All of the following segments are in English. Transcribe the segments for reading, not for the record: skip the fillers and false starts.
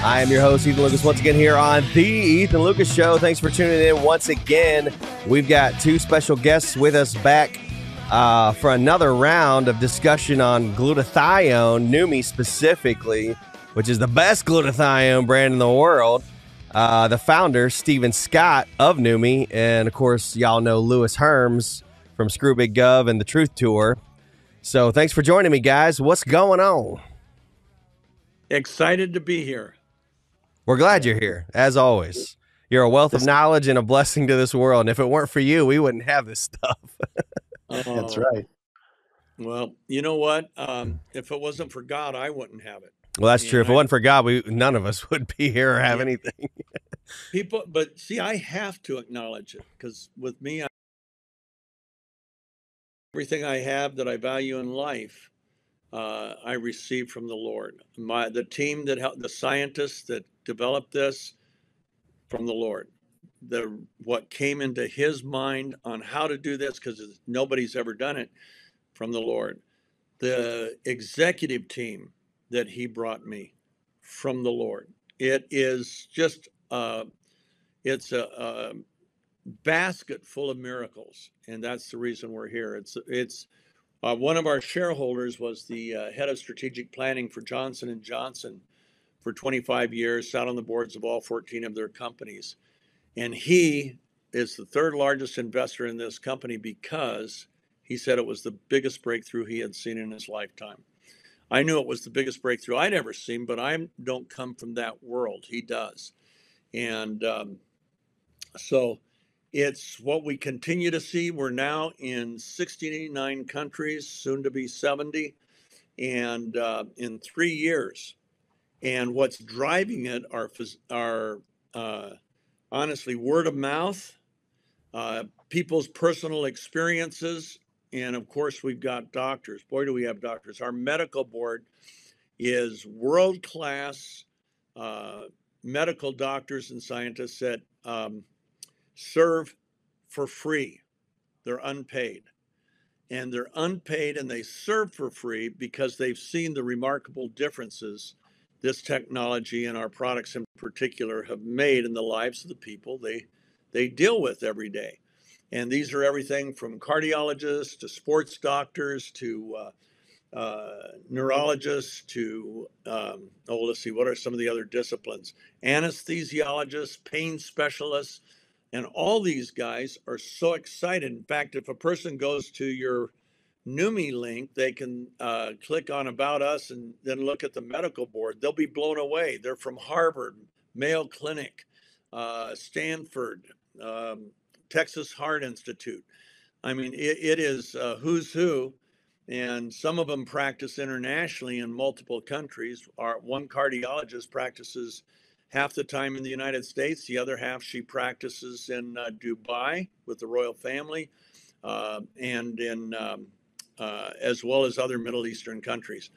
I am your host, Ethan Lucas, once again here on The Ethan Lucas Show. Thanks for tuning in once again. We've got two special guests with us back for another round of discussion on glutathione, Neumi specifically, which is the best glutathione brand in the world. The founder, Stephen Scott of Neumi, and of course, y'all know Lewis Herms from Screw Big Gov and the Truth Tour. So thanks for joining me, guys. What's going on? Excited to be here. We're glad you're here, as always. You're a wealth of knowledge and a blessing to this world. And if it weren't for you, we wouldn't have this stuff. That's right. Well, you know what? If it wasn't for God, I wouldn't have it. Well, that's true. If it wasn't for God, none of us would be here or have anything. But see, I have to acknowledge it because with me, everything I have that I value in life, I received from the Lord. The team that helped, the scientists that developed this, from the Lord. What came into his mind on how to do this, because nobody's ever done it, from the Lord. The executive team that he brought me, from the Lord. It is just it's a basket full of miracles, and that's the reason we're here. It's one of our shareholders was the head of strategic planning for Johnson & Johnson for 25 years, sat on the boards of all 14 of their companies. And he is the third largest investor in this company because he said it was the biggest breakthrough he had seen in his lifetime. I knew it was the biggest breakthrough I'd ever seen, but I don't come from that world. He does. And so it's what we continue to see. We're now in 69 countries, soon to be 70, and in 3 years. And what's driving it are honestly word of mouth, people's personal experiences, and of course we've got doctors. Boy, do we have doctors. Our medical board is world-class medical doctors and scientists that serve for free. They're unpaid. And they're unpaid and they serve for free because they've seen the remarkable differences this technology and our products in particular have made in the lives of the people they deal with every day. And these are everything from cardiologists to sports doctors to neurologists to, let's see, what are some of the other disciplines? Anesthesiologists, pain specialists, and all these guys are so excited. In fact, if a person goes to your Neumi link, they can click on About Us and then look at the medical board. They'll be blown away. They're from Harvard, Mayo Clinic, Stanford, Texas Heart Institute. I mean, it is who's who, and some of them practice internationally in multiple countries. One cardiologist practices half the time in the United States. The other half she practices in Dubai with the royal family and in as well as other Middle Eastern countries.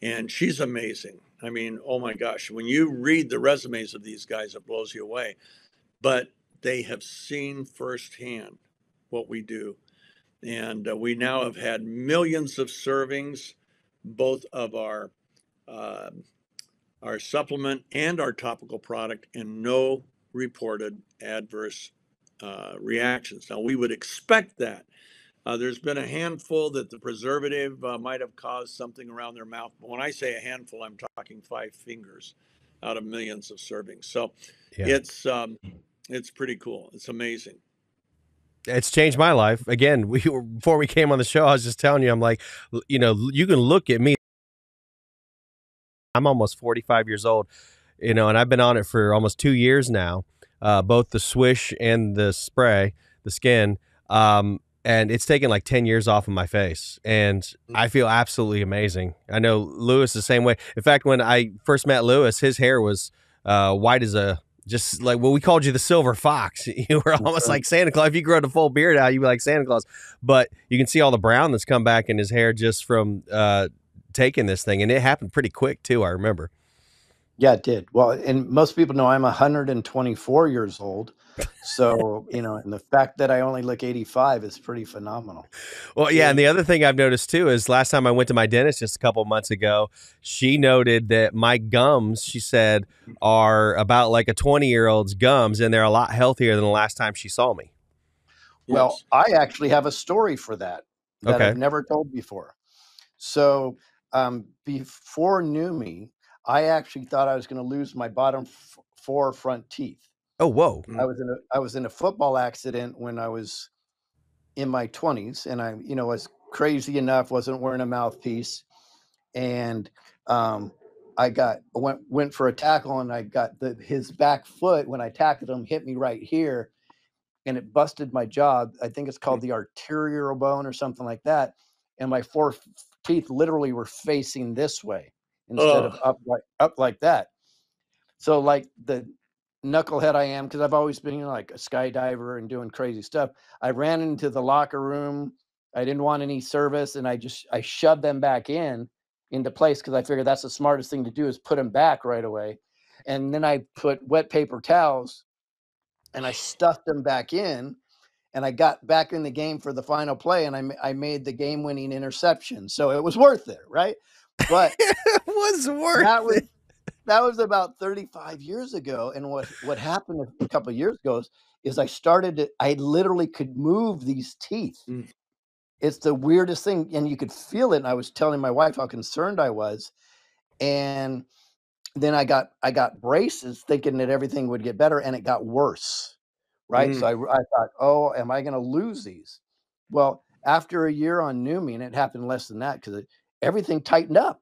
And she's amazing. I mean, oh my gosh, when you read the resumes of these guys, it blows you away. But they have seen firsthand what we do. And we now have had millions of servings, both of our supplement and our topical product, and no reported adverse reactions. Now, we would expect that. There's been a handful that the preservative might have caused something around their mouth. But when I say a handful, I'm talking 5 fingers out of millions of servings. So it's pretty cool. It's amazing. It's changed my life. Again, before we came on the show, I was just telling you, I'm like, you can look at me. I'm almost 45 years old, and I've been on it for almost 2 years now, both the swish and the spray, the skin. And it's taken like 10 years off of my face, and I feel absolutely amazing. I know Lewis the same way. In fact, when I first met Lewis, his hair was white as just like, well, we called you the silver fox. You were almost like Santa Claus. If you grow the full beard out, you'd be like Santa Claus. But you can see all the brown that's come back in his hair just from taking this thing, and it happened pretty quick too, I remember. Yeah, it did. Well, and most people know I'm 124 years old. So, and the fact that I only look 85 is pretty phenomenal. Well, yeah, and the other thing I've noticed too is last time I went to my dentist just a couple months ago, she noted that my gums, she said, are about like a 20-year-old's gums, and they're a lot healthier than the last time she saw me. Well, I actually have a story for that Okay. I've never told before. So, before Neumi, I actually thought I was going to lose my bottom four front teeth. Oh, whoa. I was in a football accident when I was in my 20s, and I, was crazy enough, wasn't wearing a mouthpiece, and I went for a tackle, and I got his back foot when I tackled him hit me right here, and it busted my jaw. I think it's called the arterial bone or something like that, and my four teeth literally were facing this way instead of up like that. So like the knucklehead I am, because I've always been like a skydiver and doing crazy stuff, I ran into the locker room. I didn't want any service, and I shoved them back into place because I figured that's the smartest thing to do is put them back right away. And then I put wet paper towels and I stuffed them back in, and I got back in the game for the final play, and I made the game-winning interception. So it was worth it, right? But it was worth it. That was about 35 years ago, and what happened a couple of years ago is I literally could move these teeth. It's the weirdest thing, and you could feel it, and I was telling my wife how concerned I was, and then I got braces thinking that everything would get better, and it got worse, right? So I thought, "Oh, am I gonna lose these?" Well, after a year on Neumi, and it happened less than that because everything tightened up.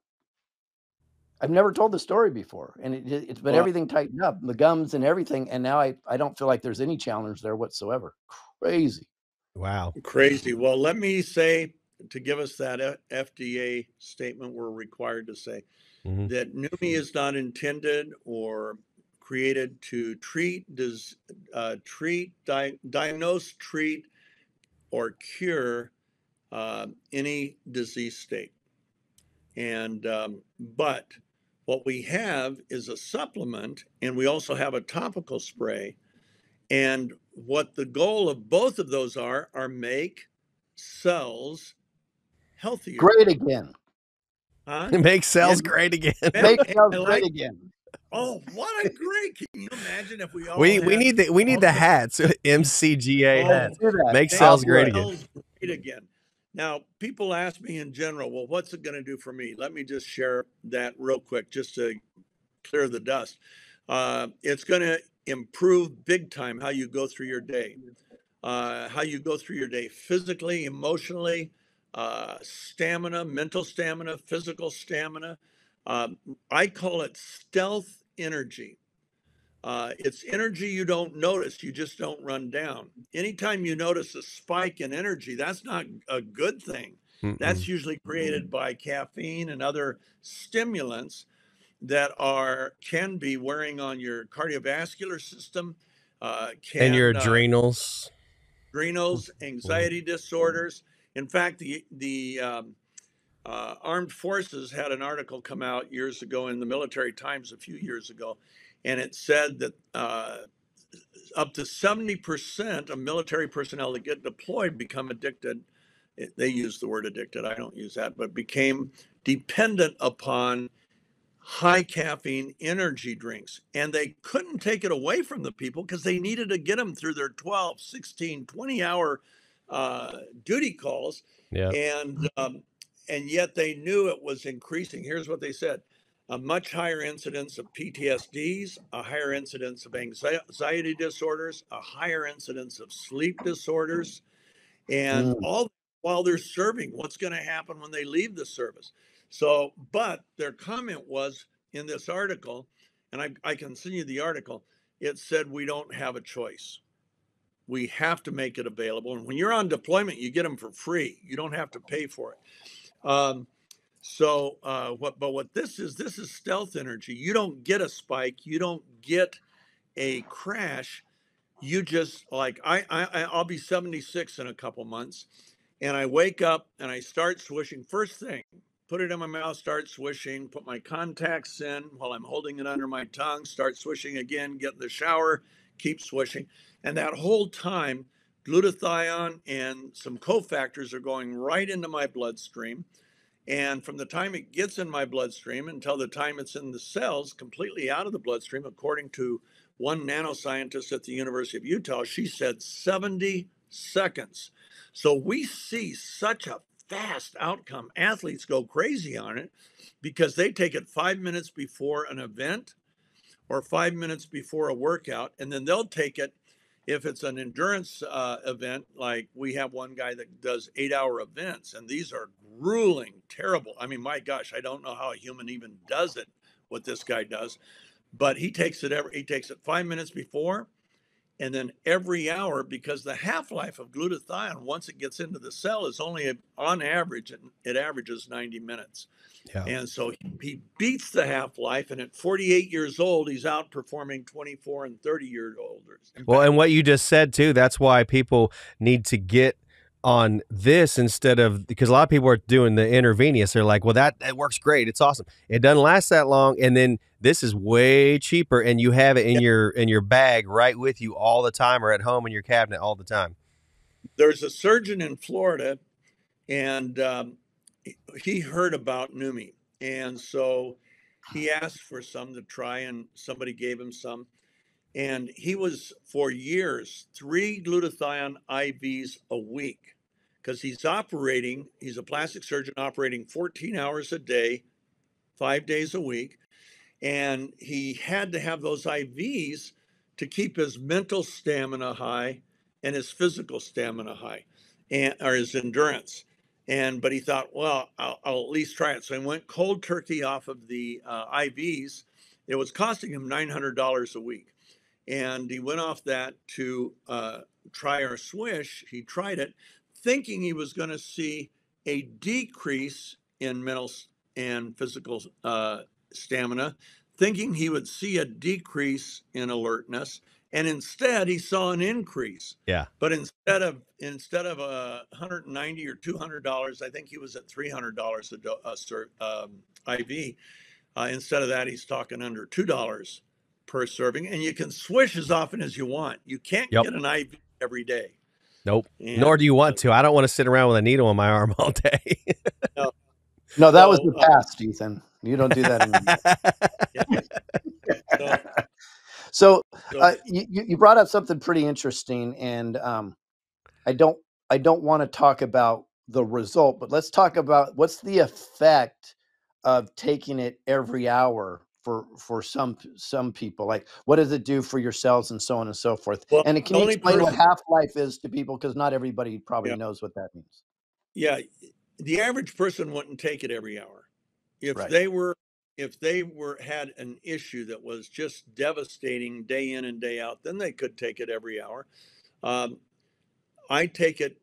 I've never told the story before, and but everything tightened up, the gums and everything, and now I don't feel like there's any challenge there whatsoever. Crazy. Wow. Crazy. Well, let me say, to give us that FDA statement we're required to say, that Neumi is not intended or created to diagnose, treat, or cure any disease state. And but what we have is a supplement, and we also have a topical spray. And what the goal of both of those are make cells healthier. Great again. Huh? Make cells great again. Make cells great again. Oh, what a great! Can you imagine if we all we need the hats, MCGA hats. Make cells great again. Great again. Now, people ask me in general, well, what's it going to do for me? Let me just share that real quick, just to clear the dust. It's going to improve big time how you go through your day, physically, emotionally, stamina, mental stamina, physical stamina. I call it stealth energy. It's energy you don't notice, you just don't run down. Anytime you notice a spike in energy, that's not a good thing. That's usually created by caffeine and other stimulants that can be wearing on your cardiovascular system, and your adrenals, anxiety disorders. In fact, the Armed Forces had an article come out years ago in the Military Times a few years ago, and it said that up to 70% of military personnel that get deployed become addicted. They use the word addicted, I don't use that, but became dependent upon high caffeine energy drinks. And they couldn't take it away from the people because they needed to get them through their 12, 16, 20-hour duty calls. Yeah. And yet they knew it was increasing. Here's what they said: a much higher incidence of PTSDs, a higher incidence of anxiety disorders, a higher incidence of sleep disorders, and all while they're serving. What's going to happen when they leave the service? So, but their comment was in this article, and I can send you the article, it said, we don't have a choice. We have to make it available. And when you're on deployment, you get them for free. You don't have to pay for it. What this is stealth energy. You don't get a spike. You don't get a crash. You just I'll be 76 in a couple months, and I wake up and I start swishing. First thing, put it in my mouth, start swishing, put my contacts in while I'm holding it under my tongue, start swishing again, get in the shower, keep swishing. And that whole time, glutathione and some cofactors are going right into my bloodstream. And from the time it gets in my bloodstream until the time it's in the cells, completely out of the bloodstream, according to one nanoscientist at the University of Utah, she said 70 seconds. So we see such a fast outcome. Athletes go crazy on it because they take it 5 minutes before an event or 5 minutes before a workout, and then they'll take it if it's an endurance event. Like we have one guy that does 8-hour events, and these are grueling, terrible. I mean, my gosh, I don't know how a human even does it, what this guy does, but he takes it 5 minutes before, and then every hour, because the half-life of glutathione, once it gets into the cell, is only on average, it averages 90 minutes. Yeah. And so he beats the half-life, and at 48 years old, he's outperforming 24 and 30-year-olders. Well, and what you just said too, that's why people need to get on this instead of, because a lot of people are doing the intravenous. They're like, well, that works great. It's awesome. It doesn't last that long. And then this is way cheaper, and you have it in your bag right with you all the time, or at home in your cabinet all the time. There's a surgeon in Florida, and he heard about Neumi. And so he asked for some to try, and somebody gave him some. And he was, for years, 3 glutathione IVs a week, because he's a plastic surgeon operating 14 hours a day, 5 days a week. And he had to have those IVs to keep his mental stamina high and his physical stamina high, or his endurance. But he thought, well, I'll at least try it. So he went cold turkey off of the IVs. It was costing him $900 a week. And he went off that to try our swish. He tried it thinking he was going to see a decrease in mental and physical stamina, thinking he would see a decrease in alertness. And instead he saw an increase. Yeah. But instead of $190 or $200, I think he was at $300 a IV. Instead of that, he's talking under $2 per serving, and you can swish as often as you want. You can't get an IV every day. Nope. And, nor do you want to. I don't want to sit around with a needle on my arm all day. No, that was the past, Ethan. You don't do that anymore. So you brought up something pretty interesting, and I don't want to talk about the result, but let's talk about what's the effect of taking it every hour for some people. Like, what does it do for your cells and so on and so forth? Well, and can you explain what half-life is to people, because not everybody probably knows what that means. Yeah, the average person wouldn't take it every hour. If they had an issue that was just devastating day in and day out, then they could take it every hour. I take it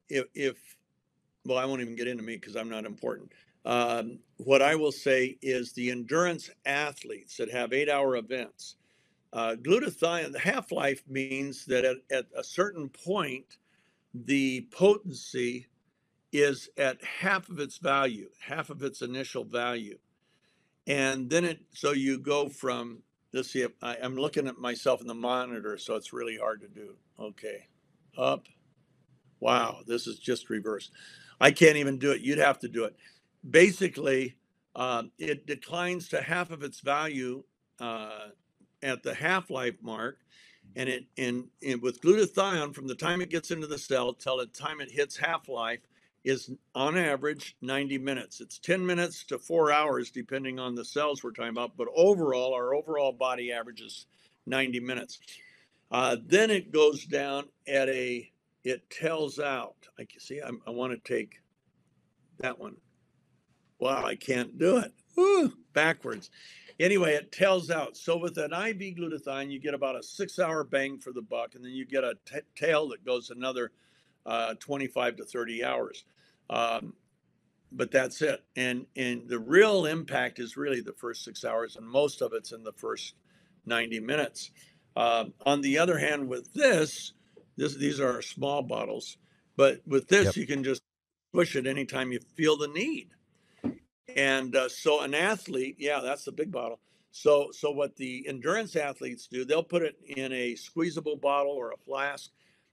well, I won't even get into me because I'm not important. What I will say is the endurance athletes that have 8-hour events, glutathione, the half-life means that at a certain point, the potency is at half of its value, half of its initial value. And then so you go from, let's see, I'm looking at myself in the monitor, so it's really hard to do. Okay, up. Wow, this is just reverse. I can't even do it. You'd have to do it. Basically, it declines to half of its value at the half-life mark. And with glutathione, from the time it gets into the cell till the time it hits half-life, is on average 90 minutes. It's 10 minutes to 4 hours, depending on the cells we're talking about. But overall, our overall body average is 90 minutes. Then it goes down it tells out. I can see, I want to take that one. Wow, I can't do it. Woo, backwards. Anyway, it tells out. So with an IV glutathione, you get about a 6-hour bang for the buck, and then you get a tail that goes another 25 to 30 hours. But that's it. And the real impact is really the first 6 hours, and most of it's in the first 90 minutes. On the other hand, with these are small bottles, but with this, you can just push it anytime you feel the need. And so an athlete, that's the big bottle. So what the endurance athletes do, they'll put it in a squeezable bottle or a flask.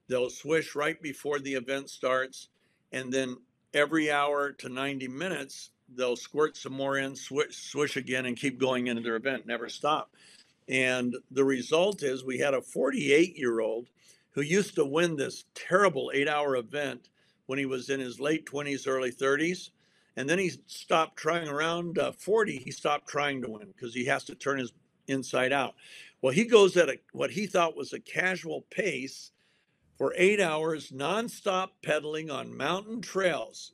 They'll swish right before the event starts, and then every hour to 90 minutes, they'll squirt some more in, swish again, and keep going into their event, never stop. And the result is we had a 48-year-old who used to win this terrible 8-hour event when he was in his late 20s, early 30s. And then he stopped trying. Around 40, he stopped trying to win because he has to turn his inside out. Well, he goes at what he thought was a casual pace for 8 hours, nonstop pedaling on mountain trails,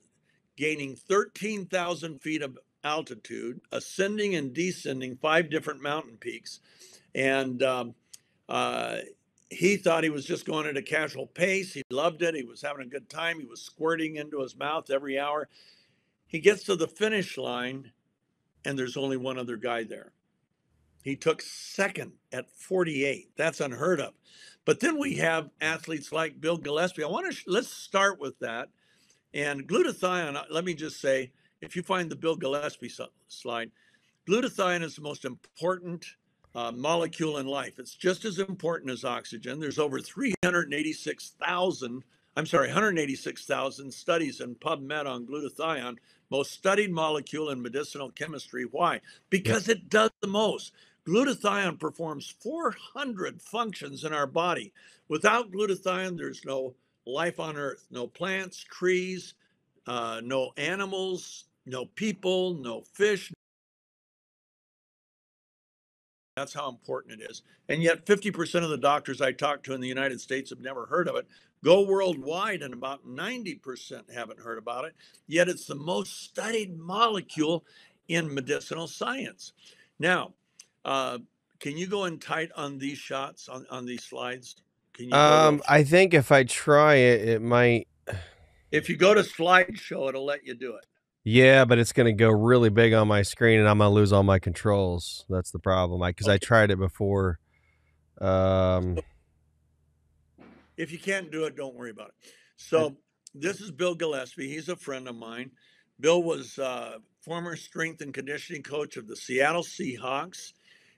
gaining 13,000 feet of altitude, ascending and descending 5 different mountain peaks. And he thought he was just going at a casual pace. He loved it. He was having a good time. He was squirting into his mouth every hour. He gets to the finish line, and there's only one other guy there. He took second at 48. That's unheard of. But then we have athletes like Bill Gillespie. Let's start with that. And glutathione, let me just say, if you find the Bill Gillespie slide, glutathione is the most important molecule in life. It's just as important as oxygen. There's over 186,000 studies in PubMed on glutathione, most studied molecule in medicinal chemistry. Why? Because it does the most. Glutathione performs 400 functions in our body. Without glutathione, there's no life on Earth, no plants, trees, no animals, no people, no fish. That's how important it is. And yet 50% of the doctors I talk to in the United States have never heard of it. Go worldwide and about 90% haven't heard about it. Yet it's the most studied molecule in medicinal science. Now, can you go in tight on these shots, on these slides? Can you go I think if I try it, it might. If you go to slideshow, it'll let you do it. Yeah, but it's going to go really big on my screen, and I'm going to lose all my controls. That's the problem. Because I tried it before. If you can't do it, don't worry about it. So this is Bill Gillespie. He's a friend of mine. Bill was former strength and conditioning coach of the Seattle Seahawks.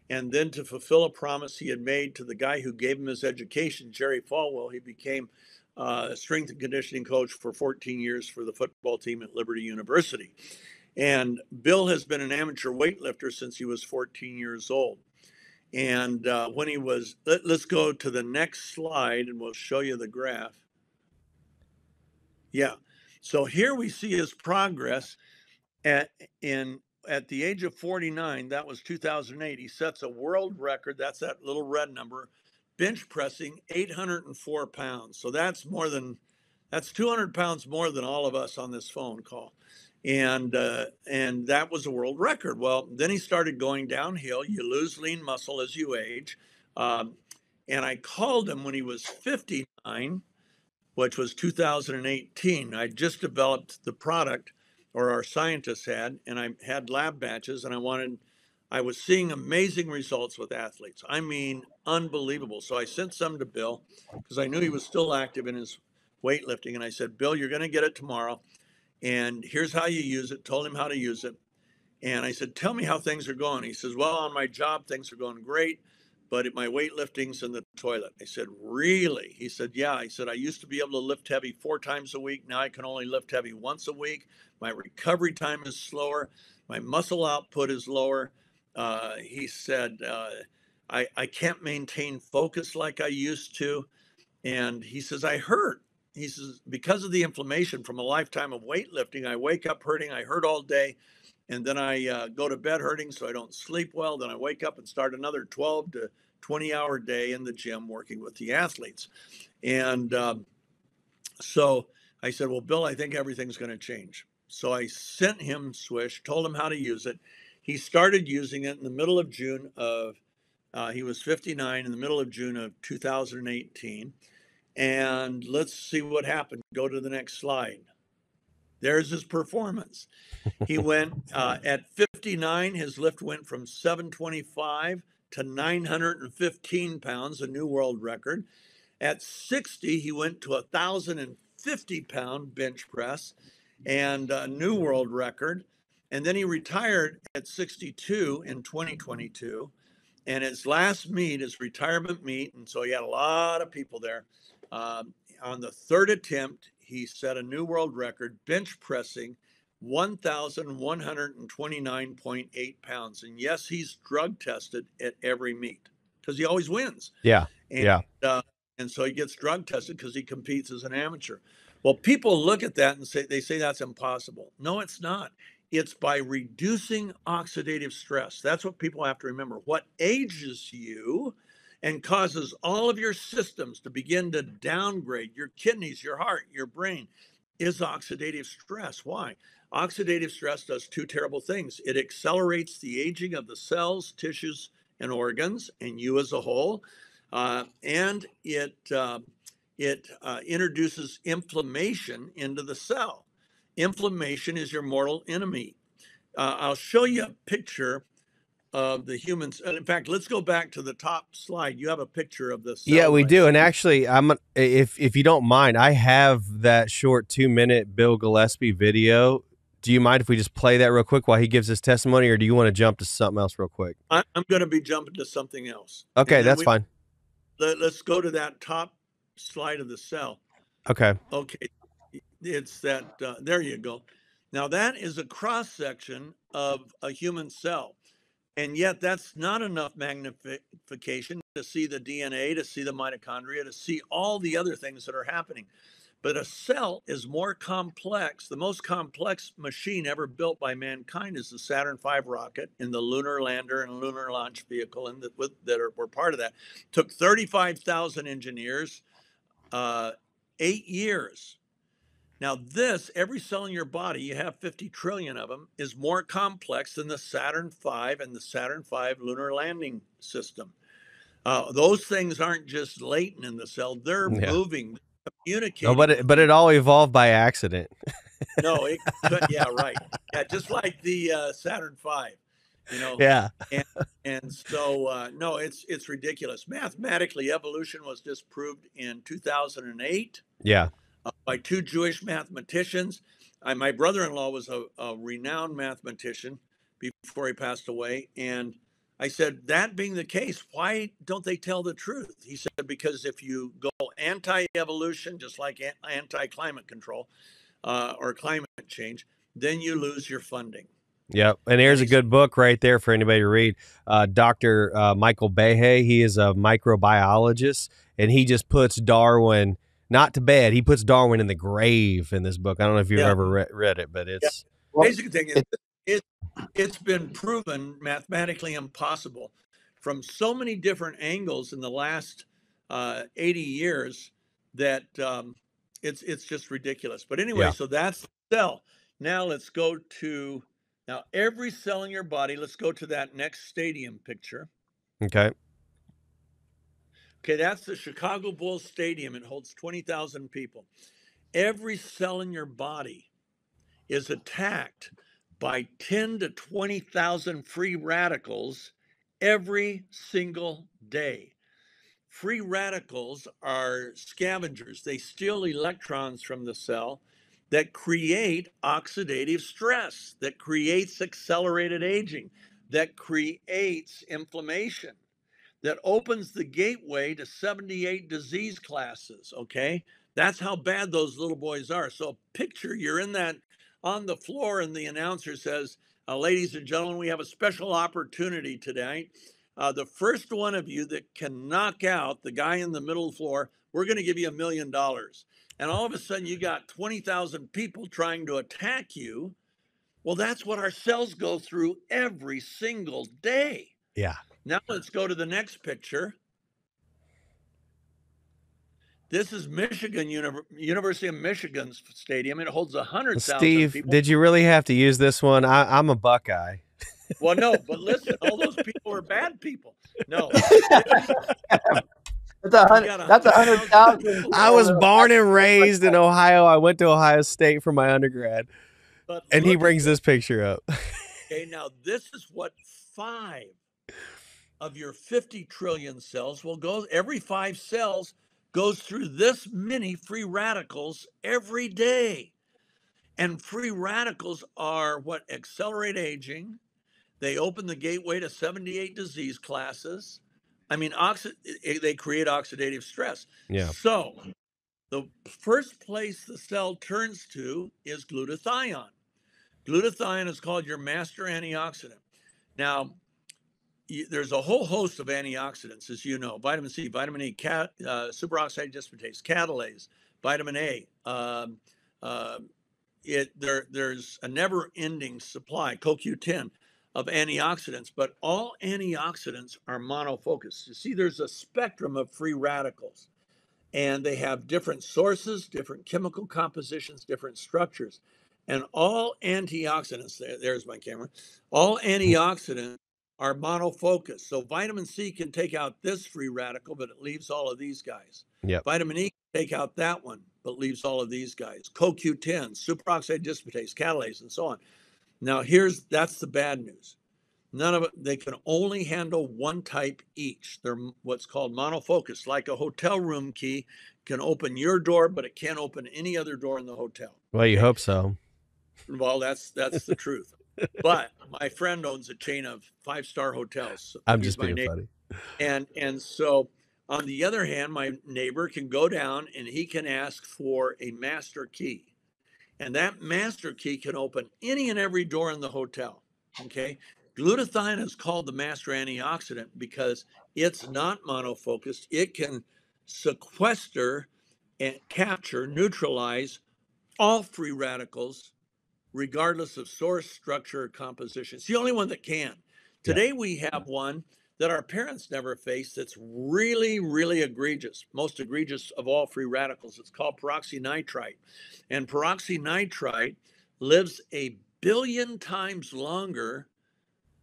And then to fulfill a promise he had made to the guy who gave him his education, Jerry Falwell, he became a strength and conditioning coach for 14 years for the football team at Liberty University. And Bill has been an amateur weightlifter since he was 14 years old. And when he was, let's go to the next slide and we'll show you the graph. Yeah. So here we see his progress at the age of 49. That was 2008. He sets a world record. That's that little red number, bench pressing 804 pounds. So that's 200 pounds more than all of us on this phone call. And that was a world record. Well, then he started going downhill. You lose lean muscle as you age. And I called him when he was 59, which was 2018. I just developed the product, or our scientists had, and I had lab batches, and I was seeing amazing results with athletes. I mean, unbelievable. So I sent some to Bill because I knew he was still active in his weightlifting. And I said, Bill, you're going to get it tomorrow. And here's how you use it. Told him how to use it. And I said, tell me how things are going. He says, well, on my job, things are going great, but my weightlifting's in the toilet. I said, really? He said, yeah. I said, I used to be able to lift heavy 4 times a week. Now I can only lift heavy once a week. My recovery time is slower. My muscle output is lower. He said, I can't maintain focus like I used to. And he says, I hurt. He says, because of the inflammation from a lifetime of weightlifting, I wake up hurting. I hurt all day. And then I go to bed hurting, so I don't sleep well. Then I wake up and start another 12 to 20-hour day in the gym working with the athletes. And so I said, well, Bill, I think everything's going to change. So I sent him Swish, told him how to use it. He started using it in the middle of June of, he was 59, in the middle of June of 2018. And let's see what happened. Go to the next slide. There's his performance. He went at 59, his lift went from 725 to 915 pounds, a new world record. At 60, he went to 1,050 pound bench press and a new world record. And then he retired at 62 in 2022. And his last meet, his retirement meet, and so he had a lot of people there. On the third attempt, he set a new world record, bench pressing 1,129.8 pounds. And yes, he's drug tested at every meet because he always wins. Yeah. And, Yeah. and so he gets drug tested because he competes as an amateur. Well, people look at that and they say that's impossible. No, it's not. It's by reducing oxidative stress. That's what people have to remember. What ages you and causes all of your systems to begin to downgrade, your kidneys, your heart, your brain, is oxidative stress. Why? Oxidative stress does two terrible things. It accelerates the aging of the cells, tissues, and organs, and you as a whole. And it introduces inflammation into the cell. Inflammation is your mortal enemy. I'll show you a picture of the humans. In fact, let's go back to the top slide. You have a picture of the cell. Yeah, we do. And actually, if you don't mind, I have that short 2-minute Bill Gillespie video. Do you mind if we just play that real quick while he gives his testimony, or do you want to jump to something else real quick? I'm going to be jumping to something else. Okay, that's fine. Let's go to that top slide of the cell. Okay. Okay. It's that, there you go. Now that is a cross section of a human cell. And yet that's not enough magnification to see the DNA, to see the mitochondria, to see all the other things that are happening. But a cell is more complex. The most complex machine ever built by mankind is the Saturn V rocket and the lunar lander and lunar launch vehicle that were part of that. Took 35,000 engineers, 8 years. Now every cell in your body, you have 50 trillion of them, is more complex than the Saturn V and the Saturn V lunar landing system. Those things aren't just latent in the cell, they're moving, communicating. No, but it all evolved by accident. No, it could, yeah, right. Yeah, just like the Saturn V, you know. Yeah. And so, no, it's ridiculous. Mathematically, evolution was disproved in 2008. Yeah. By two Jewish mathematicians. My brother-in-law was a renowned mathematician before he passed away. And I said, that being the case, why don't they tell the truth? He said, because if you go anti-evolution, just like anti-climate control or climate change, then you lose your funding. Yep. And here's a good book right there for anybody to read. Dr. Michael Behe, he is a microbiologist, and he just puts Darwin not to bed. He puts Darwin in the grave in this book. I don't know if you've ever read it, but it's... Yeah. Basic thing is it's been proven mathematically impossible from so many different angles in the last 80 years that it's just ridiculous. But anyway, so that's the cell. Now let's go to... Now, every cell in your body, let's go to that next stadium picture. Okay. Okay, that's the Chicago Bulls Stadium. It holds 20,000 people. Every cell in your body is attacked by 10 to 20,000 free radicals every single day. Free radicals are scavengers. They steal electrons from the cell that create oxidative stress, that creates accelerated aging, that creates inflammation, that opens the gateway to 78 disease classes, okay? That's how bad those little boys are. So picture you're in that on the floor and the announcer says, ladies and gentlemen, we have a special opportunity tonight. The first one of you that can knock out the guy in the middle of the floor, we're gonna give you $1 million. And all of a sudden you got 20,000 people trying to attack you. Well, that's what our cells go through every single day. Yeah. Now let's go to the next picture. This is Michigan, University of Michigan's stadium. It holds 100,000 Steve, people. did you really have to use this one? I'm a Buckeye. Well, no, but listen, all those people are bad people. No. That's 100,000. I was born and raised in Ohio. I went to Ohio State for my undergrad. And he brings this picture up. Okay, now this is what 5 of your 50 trillion cells will go. Every 5 cells goes through this many free radicals every day. And free radicals are what accelerate aging. They open the gateway to 78 disease classes. I mean, they create oxidative stress. Yeah. So the first place the cell turns to is glutathione. Glutathione is called your master antioxidant. Now, there's a whole host of antioxidants, as you know: vitamin C, vitamin E, superoxide dismutase, catalase, vitamin A. There's a never-ending supply, CoQ10, of antioxidants, but all antioxidants are monofocused. You see, there's a spectrum of free radicals, and they have different sources, different chemical compositions, different structures. And all antioxidants, there's my camera, all antioxidants are monofocused. So vitamin C can take out this free radical, but it leaves all of these guys. Yep. Vitamin E can take out that one, but leaves all of these guys. CoQ10, superoxide dismutase, catalase, and so on. Now that's the bad news. None of it, they can only handle one type each. They're what's called monofocus, like a hotel room key can open your door, but it can't open any other door in the hotel. Well, you hope so. Well, that's the truth. But my friend owns a chain of 5-star hotels. I'm just being funny. And so on the other hand, my neighbor can go down and he can ask for a master key. And that master key can open any and every door in the hotel. Okay. Glutathione is called the master antioxidant because it's not monofocused. It can sequester and capture, neutralize all free radicals, regardless of source, structure, or composition. It's the only one that can. Today, we have one that our parents never faced that's really, really egregious, most egregious of all free radicals. It's called peroxynitrite. And peroxynitrite lives 1 billion times longer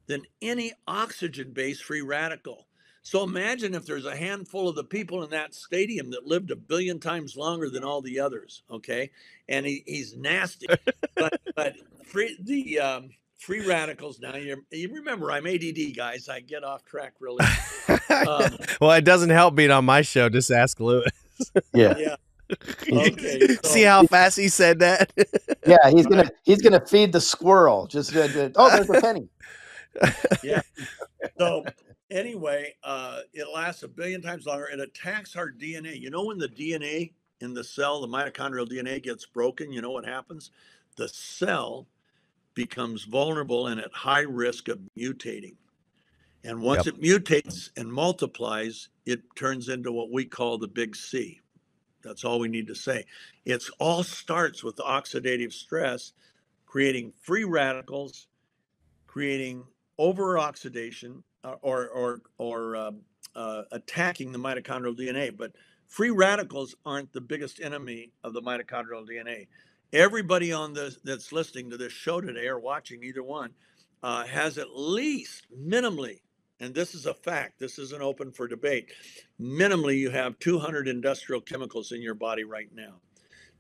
than any oxygen-based free radical. So imagine if there's a handful of the people in that stadium that lived 1 billion times longer than all the others, okay? And he's nasty. But free radicals, now you remember I'm ADD, guys. I get off track really. Well, it doesn't help being on my show. Just ask Lewis. Yeah. Okay. So, see how fast he said that? Yeah, he's gonna feed the squirrel. Just oh, there's a penny. Yeah. So anyway, it lasts 1 billion times longer. It attacks our DNA. You know, when the DNA in the cell, the mitochondrial DNA gets broken, you know what happens? The cell becomes vulnerable and at high risk of mutating. And once it mutates and multiplies, it turns into what we call the big C. That's all we need to say. It all starts with oxidative stress, creating free radicals, creating over-oxidation, or attacking the mitochondrial DNA. But free radicals aren't the biggest enemy of the mitochondrial DNA. Everybody on this that's listening to this show today or watching either one has at least minimally, and this is a fact, this isn't open for debate, minimally you have 200 industrial chemicals in your body right now.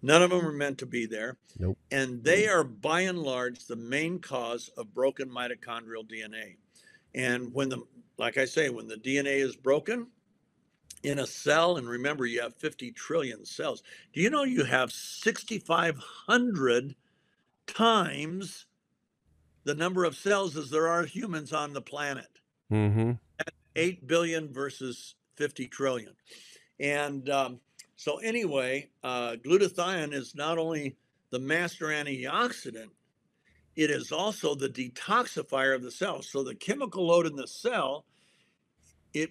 None of them are meant to be there. Nope. And they are by and large the main cause of broken mitochondrial DNA. And like I say, when the DNA is broken in a cell, and remember you have 50 trillion cells, do you know you have 6,500 times the number of cells as there are humans on the planet? Mm-hmm. 8 billion versus 50 trillion. And so anyway, glutathione is not only the master antioxidant, it is also the detoxifier of the cell. So the chemical load in the cell, it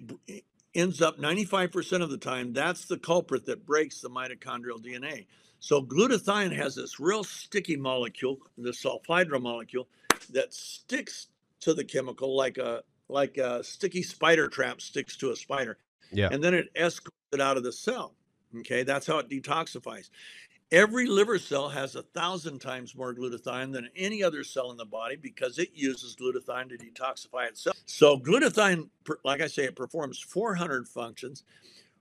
ends up 95% of the time, that's the culprit that breaks the mitochondrial DNA. So glutathione has this real sticky molecule, the sulfhydryl molecule, that sticks to the chemical like a sticky spider trap sticks to a spider. Yeah. And then it escorts it out of the cell. Okay, that's how it detoxifies. Every liver cell has 1,000 times more glutathione than any other cell in the body because it uses glutathione to detoxify itself. So glutathione, like I say, it performs 400 functions.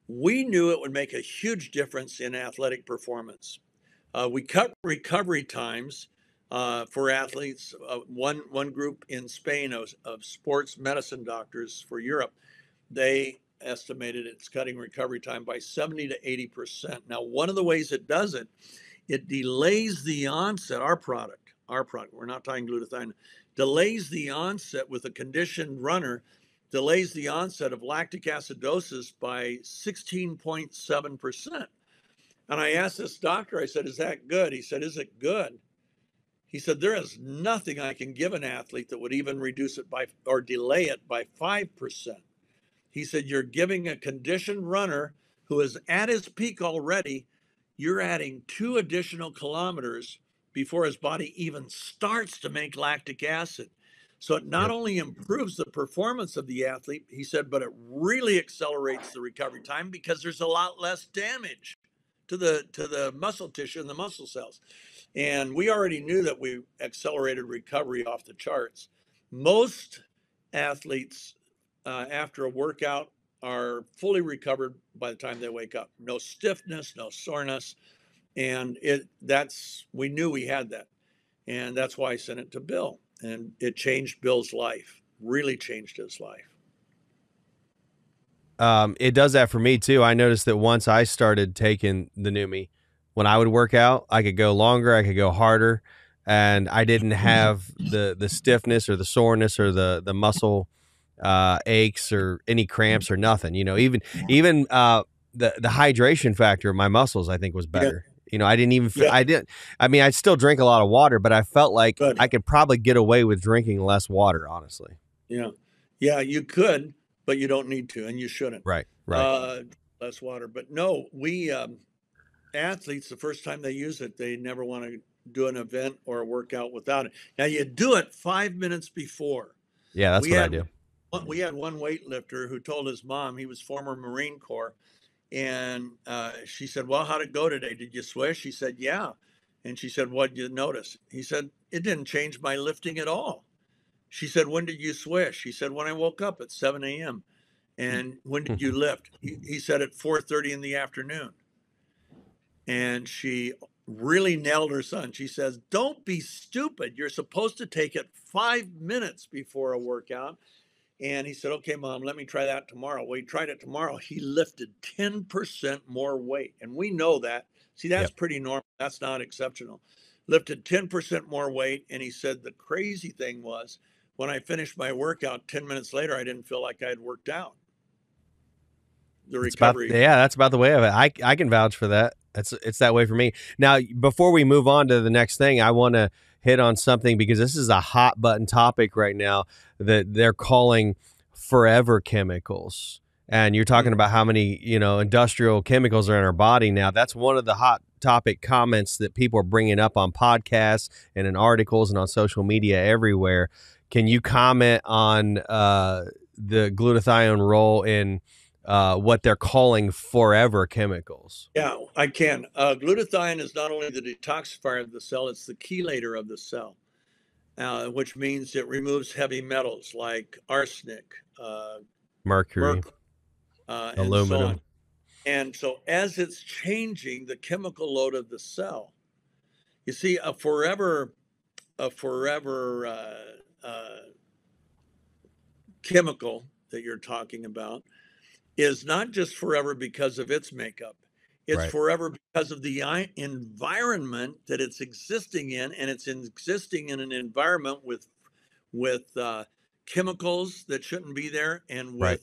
We knew it would make a huge difference in athletic performance. We cut recovery times for athletes. One group in Spain of sports medicine doctors for Europe, they estimated it's cutting recovery time by 70 to 80%. Now, one of the ways it does it it delays the onset, our product, we're not talking glutathione, delays the onset with a conditioned runner, delays the onset of lactic acidosis by 16.7%. And I asked this doctor, I said, is that good? He said, is it good? He said, there is nothing I can give an athlete that would even reduce it by or delay it by 5%. He said, you're giving a conditioned runner who is at his peak already, you're adding 2 additional kilometers before his body even starts to make lactic acid. So it not Yep. only improves the performance of the athlete, he said, but it really accelerates the recovery time because there's a lot less damage to the muscle tissue and the muscle cells. And we already knew that we accelerated recovery off the charts. Most athletes after a workout are fully recovered by the time they wake up. No stiffness, no soreness. And we knew we had that. And that's why I sent it to Bill. And it changed Bill's life, really changed his life. It does that for me too. I noticed that once I started taking the Neumi, when I would work out, I could go longer, I could go harder, and I didn't have the stiffness or the soreness or the muscle aches or any cramps or nothing. You know, even the hydration factor of my muscles, I think, was Yeah. better. You know, I didn't even Yeah. I didn't. I mean, I still drink a lot of water, but I felt like Good. I could probably get away with drinking less water, honestly. Yeah. Yeah, you could, but you don't need to, and you shouldn't. Right. Less water. But no, we athletes, the first time they use it, they never want to do an event or a workout without it. Now you do it 5 minutes before. Yeah, that's We what I had do. we had one weightlifter who told his mom, he was former Marine Corps, and she said, well, how'd it go today? Did you swish? He said, yeah. And she said, what'd you notice? He said, it didn't change my lifting at all. She said, when did you swish? He said, when I woke up at 7 a.m. And when did you lift? He said at 4:30 in the afternoon. And she really nailed her son. She says, don't be stupid. You're supposed to take it 5 minutes before a workout. And he said, okay, Mom, let me try that tomorrow. Well, he tried it tomorrow. He lifted 10% more weight. And we know that. See, that's Yep. pretty normal. That's not exceptional. Lifted 10% more weight. And he said, the crazy thing was when I finished my workout 10 minutes later, I didn't feel like I had worked out. The recovery. That's about the way of it. I can vouch for that. It's that way for me. Now, before we move on to the next thing, I want to hit on something because this is a hot button topic right now that they're calling forever chemicals. And you're talking about how many, industrial chemicals are in our body now. That's one of the hot topic comments that people are bringing up on podcasts and in articles and on social media everywhere. Can you comment on the glutathione role in what they're calling forever chemicals? Yeah, I can. Glutathione is not only the detoxifier of the cell, it's the chelator of the cell, which means it removes heavy metals like arsenic, Mercury, and so aluminum. on. And so as it's changing the chemical load of the cell, you see a forever chemical that you're talking about is not just forever because of its makeup. It's Right. forever because of the environment that it's existing in, and it's existing in an environment with chemicals that shouldn't be there, and Right.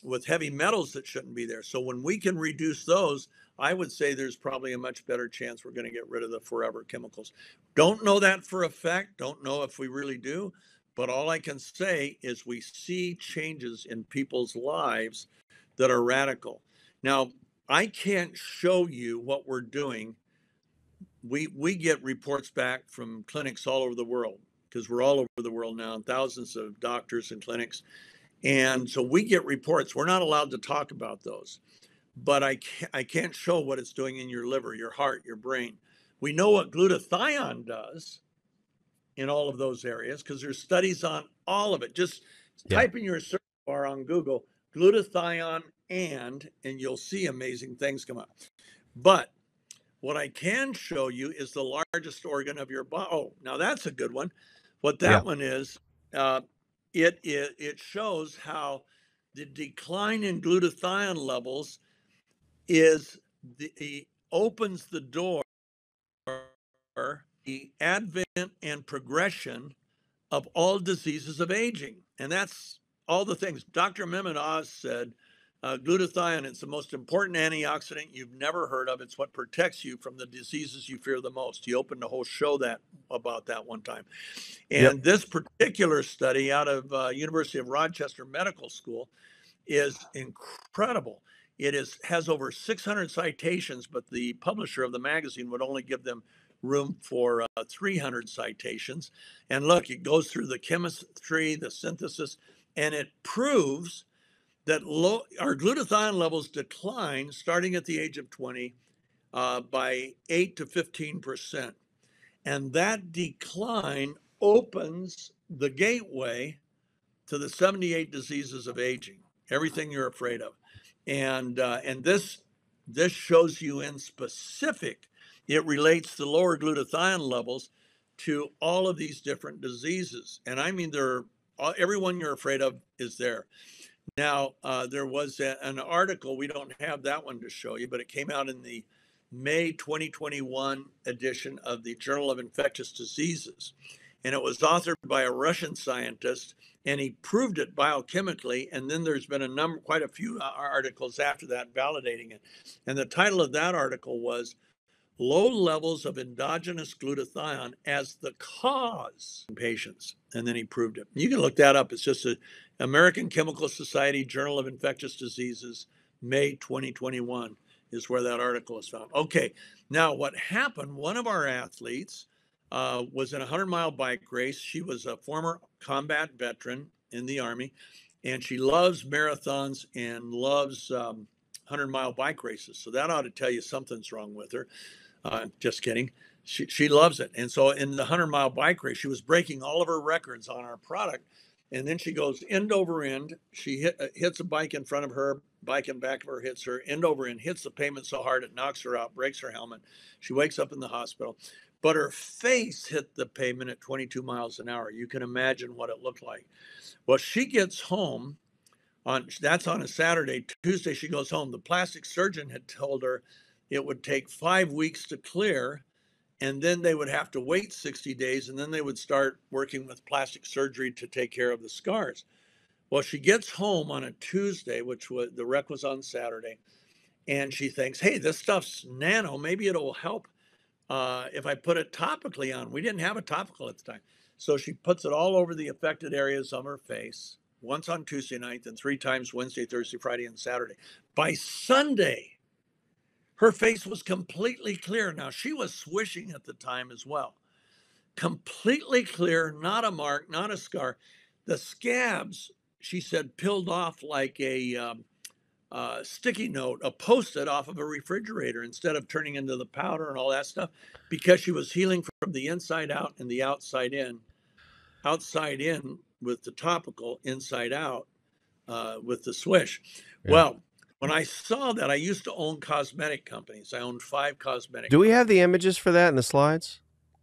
with heavy metals that shouldn't be there. So when we can reduce those, I would say there's probably a much better chance we're going to get rid of the forever chemicals. Don't know that for a fact. Don't know if we really do. But all I can say is we see changes in people's lives that are radical. Now, I can't show you what we're doing. We get reports back from clinics all over the world because we're all over the world now, and thousands of doctors and clinics. And so we get reports. We're not allowed to talk about those. But I can't show what it's doing in your liver, your heart, your brain. We know what glutathione does in all of those areas because there's studies on all of it. Just type in your search bar on Google glutathione and you'll see amazing things come up. But what I can show you is the largest organ of your body. Oh, now that's a good one. What that one is, it shows how the decline in glutathione levels opens the door the advent and progression of all diseases of aging. And that's all the things. Dr. Mehmet Oz said, glutathione, it's the most important antioxidant you've never heard of. It's what protects you from the diseases you fear the most. He opened a whole show about that one time. And this particular study out of University of Rochester Medical School is incredible. It has over 600 citations, but the publisher of the magazine would only give them room for 300 citations. And look, it goes through the chemistry, the synthesis, and it proves that our glutathione levels decline starting at the age of 20 by 8 to 15%. And that decline opens the gateway to the 78 diseases of aging, everything you're afraid of. And this shows you in specific, it relates the lower glutathione levels to all of these different diseases. And I mean, everyone you're afraid of is there. Now, there was an article, we don't have that one to show you, but it came out in the May 2021 edition of the Journal of Infectious Diseases. And it was authored by a Russian scientist, and he proved it biochemically. And then there's been quite a few articles after that validating it. And the title of that article was Low Levels of Endogenous Glutathione as the Cause in Patients. And then he proved it. You can look that up. It's just a American Chemical Society Journal of Infectious Diseases, May 2021 is where that article is found. Okay, now what happened, one of our athletes was in a 100-mile bike race. She was a former combat veteran in the Army, and she loves marathons and loves 100-mile bike races. So that ought to tell you something's wrong with her. Just kidding. She loves it. And so in the 100-mile bike race, she was breaking all of her records on our product. And then she goes end over end. She hits a bike in front of her, bike in back of her hits her, end over end, hits the pavement so hard it knocks her out, breaks her helmet. She wakes up in the hospital. But her face hit the pavement at 22 miles an hour. You can imagine what it looked like. Well, she gets home, that's on a Saturday. Tuesday, she goes home. The plastic surgeon had told her it would take 5 weeks to clear, and then they would have to wait 60 days, and then they would start working with plastic surgery to take care of the scars. Well, she gets home on a Tuesday, which was the wreck was on Saturday, and she thinks, hey, this stuff's nano. Maybe it'll help if I put it topically on. We didn't have a topical at the time. So she puts it all over the affected areas of her face, once on Tuesday night, then 3 times Wednesday, Thursday, Friday, and Saturday. By Sunday, her face was completely clear. Now, she was swishing at the time as well. Completely clear, not a mark, not a scar. The scabs, she said, peeled off like a sticky note, a Post-it off of a refrigerator instead of turning into the powder and all that stuff, because she was healing from the inside out and the outside in with the topical, inside out with the swish. Yeah. Well, when I saw that, I used to own cosmetic companies. I owned 5 cosmetic Do we companies. have the images for that in the slides?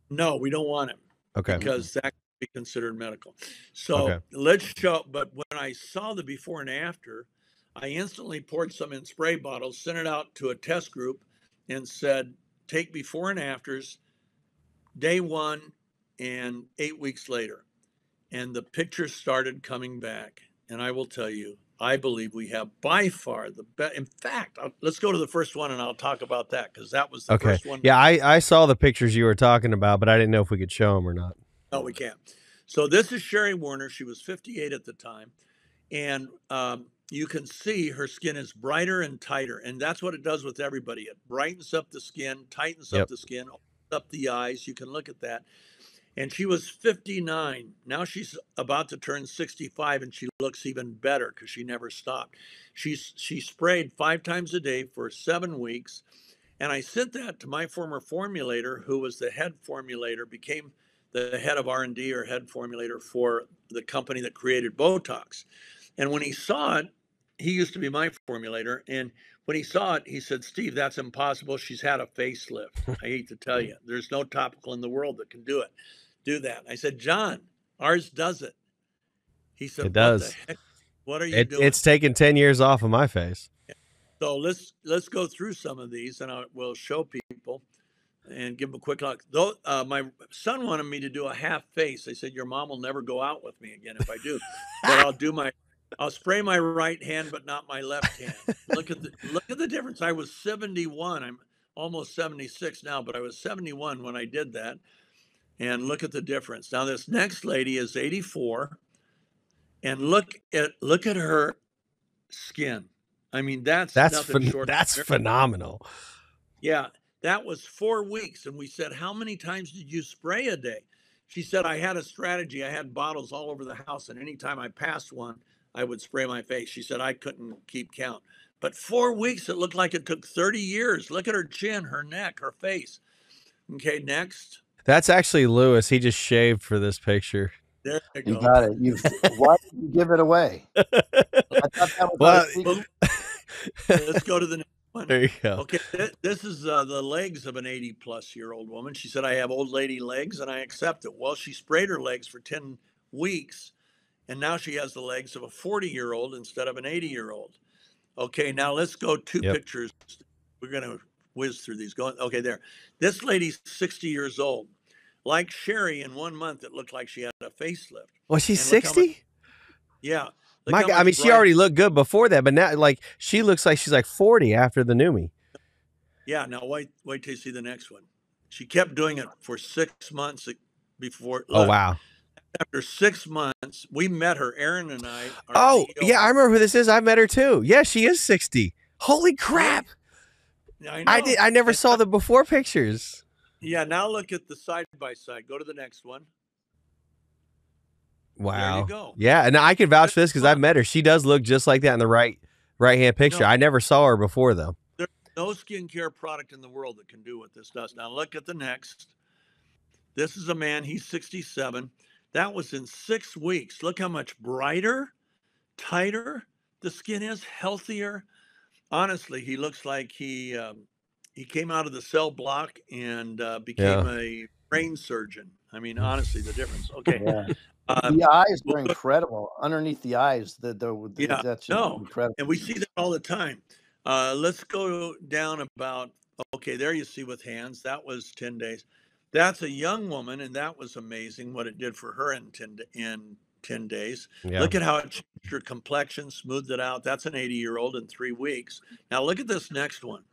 No, we don't want it. Okay. Because that could be considered medical. So let's show, but when I saw the before and after, I instantly poured some in spray bottles, sent it out to a test group and said, take before and afters, day 1 and 8 weeks later. And the pictures started coming back. And I will tell you, I believe we have by far the best. In fact, let's go to the first one and I'll talk about that because that was the first one. Yeah, I saw the pictures you were talking about, but I didn't know if we could show them or not. No, we can't. So this is Sherry Warner. She was 58 at the time. And you can see her skin is brighter and tighter. And that's what it does with everybody. It brightens up the skin, tightens up the skin, opens up the eyes. You can look at that. And she was 59. Now she's about to turn 65, and she looks even better because she never stopped. She sprayed 5 times a day for 7 weeks. And I sent that to my former formulator, who was the head formulator, became the head of R&D or head formulator for the company that created Botox. And when he saw it, he used to be my formulator. And when he saw it, he said, Steve, that's impossible. She's had a facelift. I hate to tell you, there's no topical in the world that can do that. I said, John, ours does it. He said, it does. What the heck? What are you doing? It's taken 10 years off of my face. So let's go through some of these, and we'll show people. and give him a quick look. Though my son wanted me to do a half face. They said your mom will never go out with me again if I do, but I'll spray my right hand, but not my left hand. Look at the difference. I was 71. I'm almost 76 now, but I was 71 when I did that. And look at the difference. Now this next lady is 84, and look at her skin. I mean, that's nothing short. That's phenomenal. Yeah, that was 4 weeks. And we said, how many times did you spray a day? She said, I had a strategy. I had bottles all over the house, and anytime I passed one, I would spray my face. She said, I couldn't keep count. But 4 weeks, it looked like it took 30 years. Look at her chin, her neck, her face. Okay, next. That's actually Lewis. He just shaved for this picture. There you You go. got it. Why did you give it away? I thought that was Let's go to the next one. There you go. Okay, this is the legs of an 80-plus-year-old woman. She said, I have old lady legs, and I accept it. Well, she sprayed her legs for 10 weeks, and now she has the legs of a 40-year-old instead of an 80-year-old. Okay, now let's go two pictures. We're going to whiz through these. Okay, there. This lady's 60 years old. Like Sherry, in 1 month, it looked like she had a facelift. Was she 60? Yeah. My God, I mean, she already looked good before that, but now, like, she looks like she's like 40 after the Neumi. Yeah, now wait till you see the next one. She kept doing it for 6 months before. Oh, wow. After 6 months, we met her, Aaron and I. Oh, CEO. Yeah, I remember who this is. I met her too. Yeah, she is 60. Holy crap. I know. I never saw the before pictures. Yeah, now look at the side by side. Go to the next one. Wow. There you go. Yeah, and I can vouch for this because I've met her. She does look just like that in the right-hand picture. I never saw her before, though. There's no skincare product in the world that can do what this does. Now look at the next. This is a man. He's 67. That was in 6 weeks. Look how much brighter, tighter the skin is, healthier. Honestly, he looks like he came out of the cell block and became a brain surgeon. I mean, honestly, the difference. Okay. Yeah. The eyes are incredible. Underneath the eyes, that's incredible. And we see that all the time. Let's go down about, okay, there you see with hands. That was 10 days. That's a young woman, and that was amazing what it did for her in 10 days. Yeah. Look at how it changed her complexion, smoothed it out. That's an 80-year-old in 3 weeks. Now look at this next one.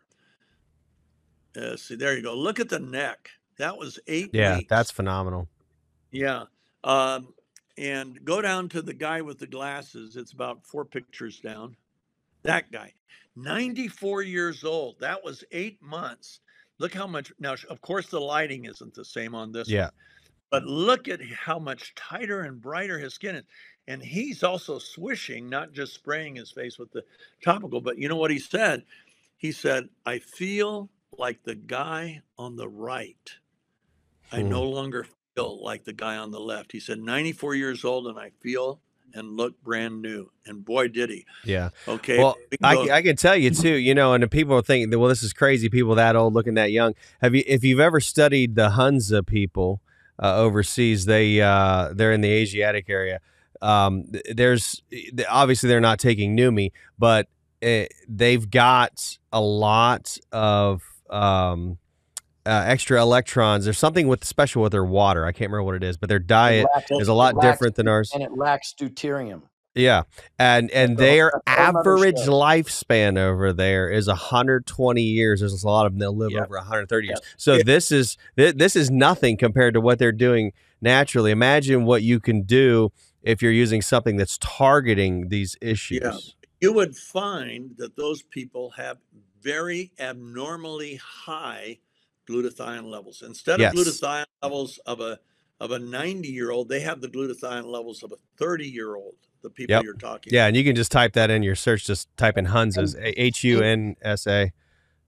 See, there you go. Look at the neck. That was 8 weeks. Yeah, that's phenomenal. Yeah. And go down to the guy with the glasses. It's about 4 pictures down. That guy, 94 years old. That was 8 months. Look how much. Now, of course, the lighting isn't the same on this one. But look at how much tighter and brighter his skin is. And he's also swishing, not just spraying his face with the topical. But you know what he said? He said, I feel like the guy on the right. I no longer feel like the guy on the left. He said, 94 years old, and I feel and look brand new. And boy, did he. Yeah. Okay. Well, I can tell you too, you know, and the people are thinking that, well, this is crazy. People that old looking that young. If you've ever studied the Hunza people overseas, they're in the Asiatic area. There's obviously they're not taking Neumi, but they've got a lot of extra electrons. There's something special with their water. I can't remember what it is, but their diet is a lot different than ours. And it lacks deuterium. Yeah. And their average lifespan over there is 120 years. There's a lot of them that live over 130 years. So this is nothing compared to what they're doing naturally. Imagine what you can do if you're using something that's targeting these issues. Yeah. You would find that those people have very abnormally high glutathione levels. Instead of glutathione levels of a 90-year-old, they have the glutathione levels of a 30-year-old. The people you're talking. Yeah, and you can just type that in your search. Just type in Hunza, Hunsa.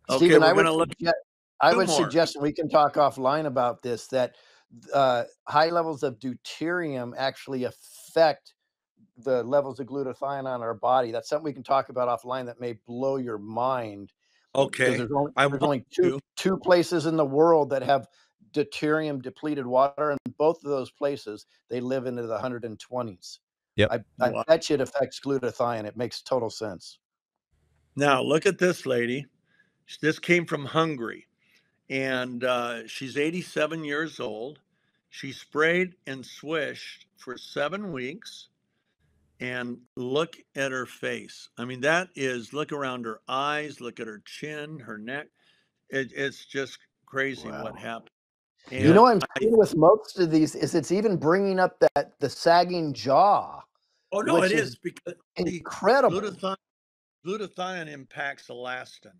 Okay, Stephen, I would suggest, and we can talk offline about this, that high levels of deuterium actually affect the levels of glutathione on our body. That's something we can talk about offline that may blow your mind. Okay. There's only two places in the world that have deuterium depleted water, and both of those places, they live into the 120s. Yep. I bet you it affects glutathione. It makes total sense. Now, look at this lady. This came from Hungary. and she's 87 years old. She sprayed and swished for 7 weeks, and look at her face. I mean, look around her eyes, look at her chin, her neck. It's just crazy what Wow. happened. You And know, I'm seeing with most of these is it's even bringing up the sagging jaw, oh no, it which is is because the incredible. glutathione impacts elastin,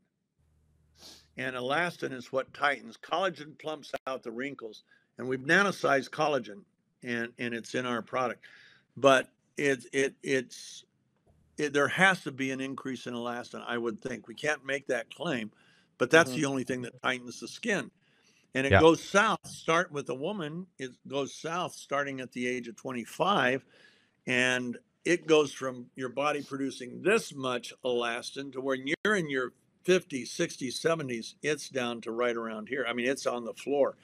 and elastin is what tightens. Collagen plumps out the wrinkles, and we've nanosized collagen, and it's in our product. But there has to be an increase in elastin, I would think. We can't make that claim, but that's the only thing that tightens the skin. And it Yeah. goes south. Start with a woman, it goes south starting at the age of 25, and it goes from your body producing this much elastin to when you're in your 50s, 60s, 70s, it's down to right around here. I mean, it's on the floor.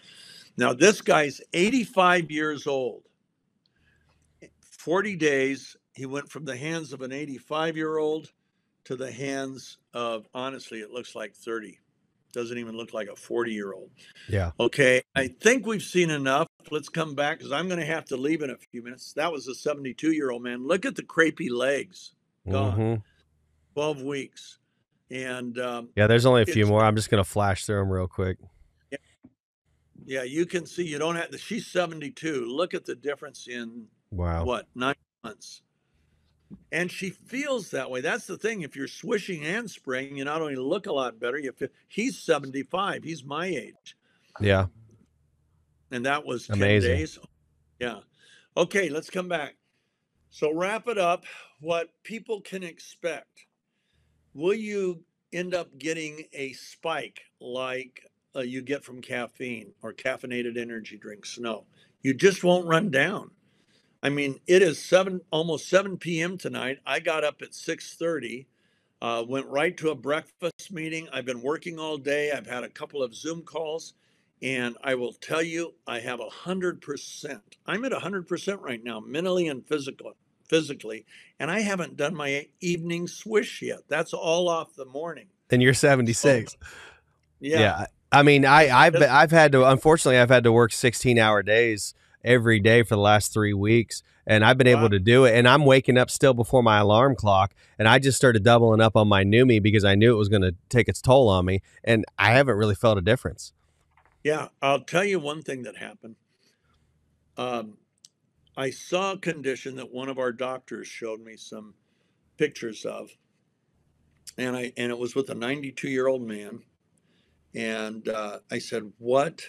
Now, this guy's 85 years old. 40 days, he went from the hands of an 85-year-old to the hands of, honestly, it looks like 30. Doesn't even look like a 40-year-old. Yeah. Okay, I think we've seen enough. Let's come back because I'm going to have to leave in a few minutes. That was a 72-year-old man. Look at the crepey legs, gone. Mm-hmm. 12 weeks. And Yeah, there's only a few it's, more. I'm just going to flash through them real quick. yeah, you can see you don't have to, she's 72. Look at the difference in Wow. what, 9 months. And she feels that way. That's the thing. If you're swishing and spraying, you not only look a lot better, you feel, he's 75. He's my age. Yeah. And that was 10 Amazing. days. Yeah. Okay, let's come back. So wrap it up. What people can expect. Will you end up getting a spike like you get from caffeine or caffeinated energy drinks? No, you just won't run down. I mean, it is almost 7 p.m. tonight. I got up at 6:30, went right to a breakfast meeting. I've been working all day. I've had a couple of Zoom calls, and I will tell you, I have 100%. I'm at 100% right now, mentally and physically, and I haven't done my evening swish yet. That's all off the morning. And you're So, 76. yeah. Yeah. I mean, I've had to, unfortunately, I've had to work 16-hour days every day for the last 3 weeks, and I've been able Wow. to do it. And I'm waking up still before my alarm clock, and I just started doubling up on my Neumi because I knew it was going to take its toll on me, and I haven't really felt a difference. Yeah, I'll tell you one thing that happened. I saw a condition that one of our doctors showed me some pictures of, and it was with a 92-year-old man, and I said, "What?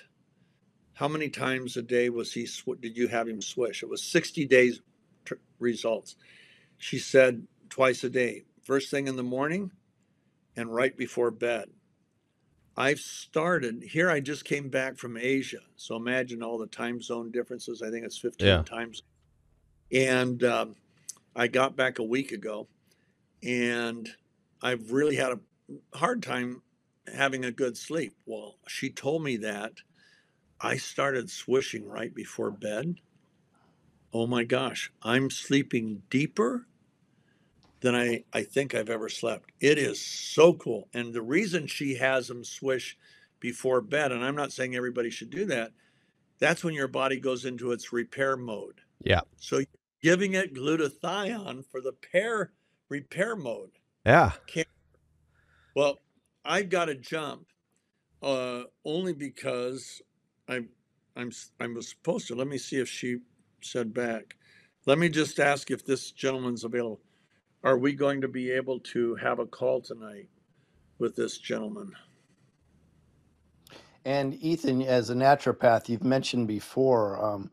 How many times a day did you have him swish?" It was 60 days results. She said twice a day, first thing in the morning and right before bed. I've started here. I just came back from Asia, so imagine all the time zone differences. I think it's 15 Yeah. times, and I got back a week ago, and I've really had a hard time having a good sleep. Well, she told me that. I started swishing right before bed. Oh my gosh, I'm sleeping deeper than I think I've ever slept. It is so cool. And the reason she has them swish before bed, and I'm not saying everybody should do that, that's when your body goes into its repair mode. Yeah. So you're giving it glutathione for the repair mode. Yeah. Well, I've got to jump only because I was supposed to. Let me see if she said back. Let me just ask if this gentleman's available. Are we going to be able to have a call tonight with this gentleman? And Ethan, as a naturopath, you've mentioned before,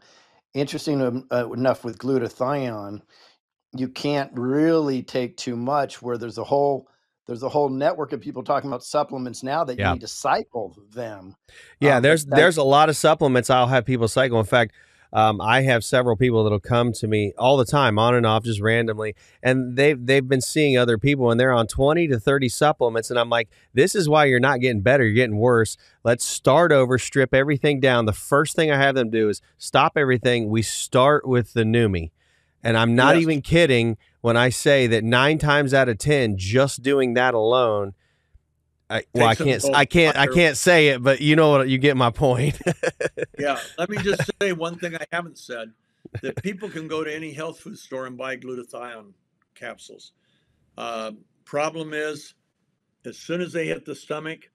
interesting enough with glutathione, you can't really take too much where there's a whole network of people talking about supplements now that you Yeah. need to cycle them. Yeah, But there's a lot of supplements I'll have people cycle. In fact, I have several people that'll come to me all the time, on and off, just randomly, and they've been seeing other people, and they're on 20 to 30 supplements, and I'm like, this is why you're not getting better, you're getting worse. Let's start over, strip everything down. The first thing I have them do is stop everything. We start with the Neumi, and I'm not Yes. even kidding when I say that 9 times out of 10, just doing that alone, Well, Takes them to a I higher- can't say it, but you know what, you get my point. Yeah, let me just say one thing I haven't said, that people can go to any health food store and buy glutathione capsules. Problem is, as soon as they hit the stomach,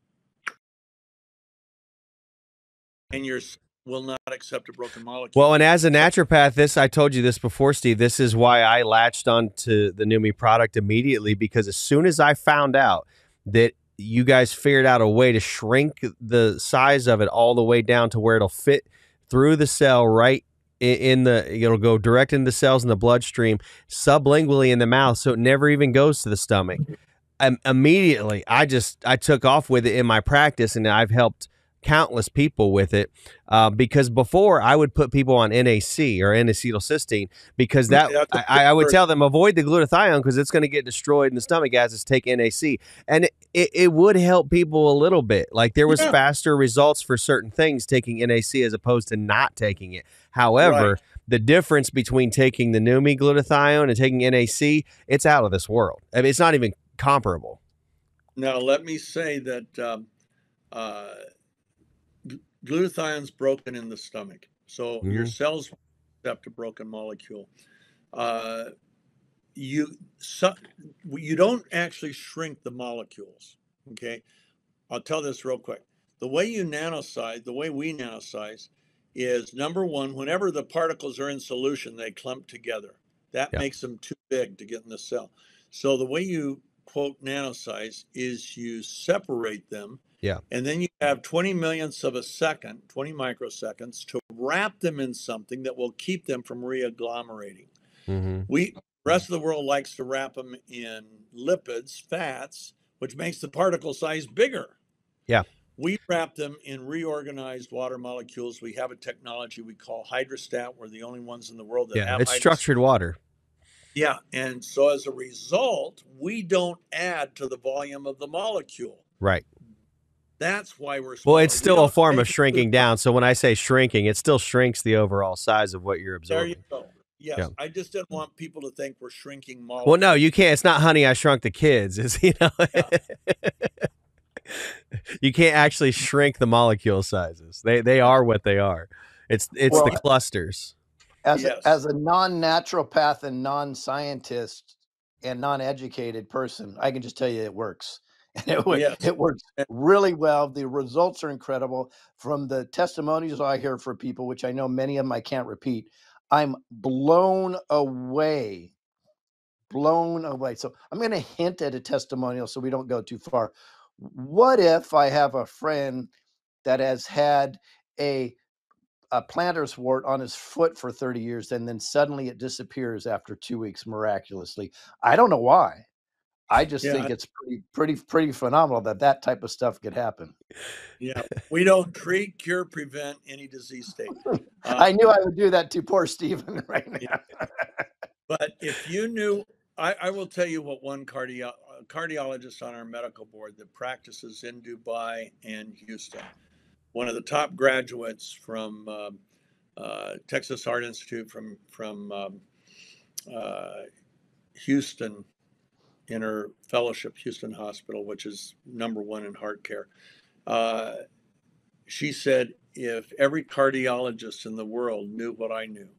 and your cell will not accept a broken molecule. Well, and as a naturopath, I told you this before, Steve, this is why I latched onto the Neumi product immediately, because as soon as I found out that you guys figured out a way to shrink the size of it all the way down to where it'll fit through the cell right it'll go direct into the cells in the bloodstream, sublingually in the mouth, so it never even goes to the stomach. Immediately, I took off with it in my practice, and I've helped countless people with it, because before I would put people on NAC or N-acetylcysteine, because I would tell them avoid the glutathione because it's going to get destroyed in the stomach acids, take NAC, and it would help people a little bit. Like there was faster results for certain things taking NAC as opposed to not taking it. However, the difference between taking the Neumi glutathione and taking NAC, it's out of this world. I mean, it's not even comparable. Now, let me say that glutathione's broken in the stomach, so your cells accept a broken molecule. You don't actually shrink the molecules. Okay, I'll tell this real quick. The way we nanosize is, number one, whenever the particles are in solution, they clump together. That makes them too big to get in the cell. So the way you quote nanosize is you separate them. Yeah. And then you have 20 millionths of a second, 20 microseconds, to wrap them in something that will keep them from reagglomerating. The rest of the world likes to wrap them in lipids, fats, which makes the particle size bigger. Yeah. We wrap them in reorganized water molecules. We have a technology we call hydrostat. We're the only ones in the world that have it's structured water. Yeah, and so as a result, we don't add to the volume of the molecule. Right. That's why we're smaller. Well, it's still a form of shrinking down. So when I say shrinking, it still shrinks the overall size of what you're absorbing. There you go. Yes, I just didn't want people to think we're shrinking molecules. Well, no, you can't. It's not Honey, I Shrunk the Kids. It's, you can't actually shrink the molecule sizes. They are what they are. It's the clusters. As a non-naturopath and non-scientist and non-educated person, I can just tell you it works. And it works really well. The results are incredible. From the testimonies I hear from people, which I know many of them I can't repeat, I'm blown away. So I'm going to hint at a testimonial so we don't go too far. What if I have a friend that has had a plantar's wart on his foot for 30 years, and then suddenly it disappears after 2 weeks miraculously? I don't know why. I just think it's pretty phenomenal that type of stuff could happen. Yeah, we don't treat, cure, prevent any disease state. I knew I would do that to poor Stephen right now. But if you knew, I will tell you what one cardiologist on our medical board that practices in Dubai and Houston, one of the top graduates from Texas Heart Institute from Houston, in her fellowship, Houston Hospital, which is #1 in heart care. She said, if every cardiologist in the world knew what I knew,